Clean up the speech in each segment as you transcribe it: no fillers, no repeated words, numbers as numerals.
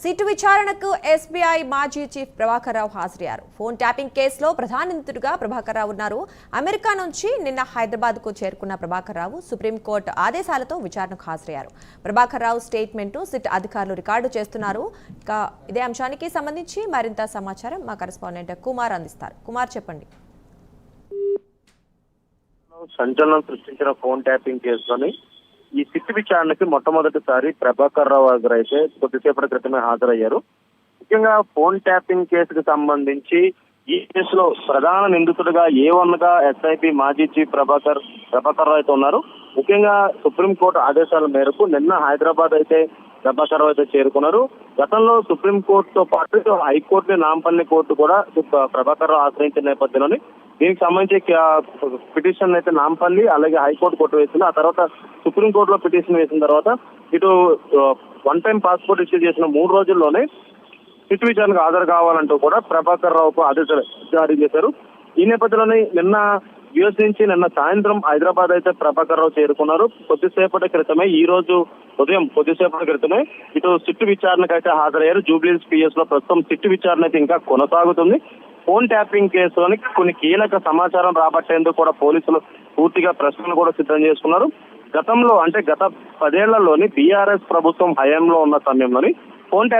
SIT విచారణకు SBI మాజీ chief Prabhakar Rao హాజరయ్యారు. ఫోన్ ట్యాపింగ్ కేసులో ప్రధాన నిందితుడిగా ప్రభాకర్ రావు ఉన్నారు. అమెరికా నుంచి నిన్న హైదరాబాద్కు చేరుకున్న ప్రభాకర్ రావు సుప్రీంకోర్టు ఆదేశాలతో విచారణకు హాజరయ్యారు. ప్రభాకర్ రావు స్టేట్మెంటు సిట్ అధికారులు రికార్డు చేస్తున్నారు. ఇక ఇదే అంశానికి సంబంధించి మరింత సమాచారం మా కరెస్పాండెంట్ కుమార్ అందిస్తారు. కుమార్, చెప్పండి. సంచలనం సృష్టించిన ఫోన్ ట్యాపింగ్ కేసులోని ఈ సిట్ విచారణకి మొట్టమొదటిసారి ప్రభాకర్ రావు అయితే కొద్దిసేపటి క్రితమే హాజరయ్యారు. ముఖ్యంగా ఫోన్ ట్యాపింగ్ కేసుకు సంబంధించి ఈ కేసులో ప్రధాన నిందితుడిగా A1 గా ఎస్ఐపి మాజీ చీఫ్ ప్రభాకర్ రావు అయితే ఉన్నారు. ముఖ్యంగా సుప్రీంకోర్టు ఆదేశాల మేరకు నిన్న హైదరాబాద్ అయితే ప్రభాకర్ రావు అయితే చేరుకున్నారు. గతంలో సుప్రీంకోర్టుతో పాటు హైకోర్టు నాంపల్లి కోర్టు కూడా ప్రభాకర్ రావు ఆశ్రయించిన నేపథ్యంలోని దీనికి సంబంధించి పిటిషన్ అయితే నాంపల్లి అలాగే హైకోర్టు కోర్టు వేసింది. ఆ తర్వాత సుప్రీంకోర్టులో పిటిషన్ వేసిన తర్వాత ఇటు వన్ టైం పాస్పోర్ట్ ఇష్యూ చేసిన 3 రోజుల్లోనే సిట్ విచారణకు హాజరు కావాలంటూ కూడా ప్రభాకర్ రావుకు ఆదేశాలు జారీ చేశారు. ఈ నేపథ్యంలోనే నిన్న యుఎస్ నుంచి నిన్న సాయంత్రం హైదరాబాద్ అయితే ప్రభాకర్ రావు చేరుకున్నారు. కొద్దిసేపటి క్రితమే ఈ రోజు ఉదయం కొద్దిసేపటి క్రితమే ఇటు సిట్ విచారణకు అయితే హాజరయ్యారు. జూబ్లీహిల్స్ పిఎస్ లో ప్రస్తుతం సిట్ విచారణ అయితే ఇంకా కొనసాగుతుంది. ఫోన్ ట్యాపింగ్ కేసులోని కొన్ని కీలక సమాచారం రాబట్టేందుకు కూడా పోలీసులు పూర్తిగా ప్రశ్నలు కూడా సిద్ధం చేసుకున్నారు. గతంలో అంటే గత 10 ఏళ్లలోని బీఆర్ఎస్ ప్రభుత్వం హయాంలో ఉన్న సమయంలోని ఫోన్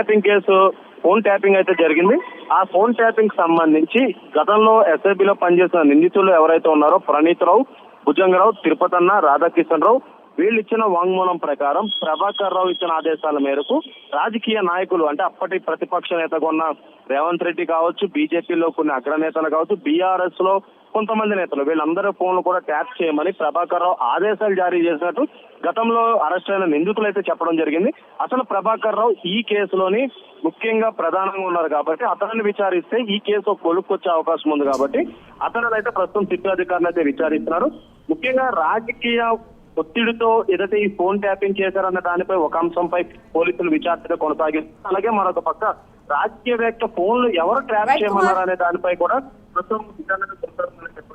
ట్యాపింగ్ అయితే జరిగింది. ఆ ఫోన్ ట్యాపింగ్ సంబంధించి గతంలో ఎస్ఐబిలో పనిచేసిన నిందితులు ఎవరైతే ఉన్నారో ప్రణీత్ రావు, భుజంగరావు, తిరుపతన్న, రాధాకిషన్ రావు వీళ్ళు ఇచ్చిన వాంగ్మూలం ప్రకారం ప్రభాకర్ రావు ఇచ్చిన ఆదేశాల మేరకు రాజకీయ నాయకులు అంటే అప్పటి ప్రతిపక్ష నేతగా ఉన్న రేవంత్ రెడ్డి కావచ్చు, బీజేపీలో కొన్ని అగ్రనేతలు కావచ్చు, బీఆర్ఎస్ లో కొంతమంది నేతలు వీళ్ళందరూ ఫోన్లు కూడా ట్యాప్ చేయమని ప్రభాకర్ రావు ఆదేశాలు జారీ చేసినట్టు గతంలో అరెస్ట్ అయిన నిందితులు అయితే చెప్పడం జరిగింది. అసలు ప్రభాకర్ రావు ఈ కేసులోని ముఖ్యంగా ప్రధానంగా ఉన్నారు కాబట్టి అతనిని విచారిస్తే ఈ కేసు కొలుక్కొచ్చే అవకాశం ఉంది కాబట్టి అతను అయితే ప్రస్తుతం సిట్ అధికారులు అయితే విచారిస్తున్నారు. ముఖ్యంగా రాజకీయ ఒత్తిడితో ఏదైతే ఈ ఫోన్ ట్యాపింగ్ చేశారన్న దానిపై ఒక అంశంపై పోలీసులు విచారణ కొనసాగిస్తారు. అలాగే మరొక పక్క రాజకీయవేత్త ఫోన్లు ఎవరు ట్రాప్ చేయమన్నారు అనే దానిపై కూడా ప్రస్తుతం విచారణ కొనసాగుతుందని చెప్పారు.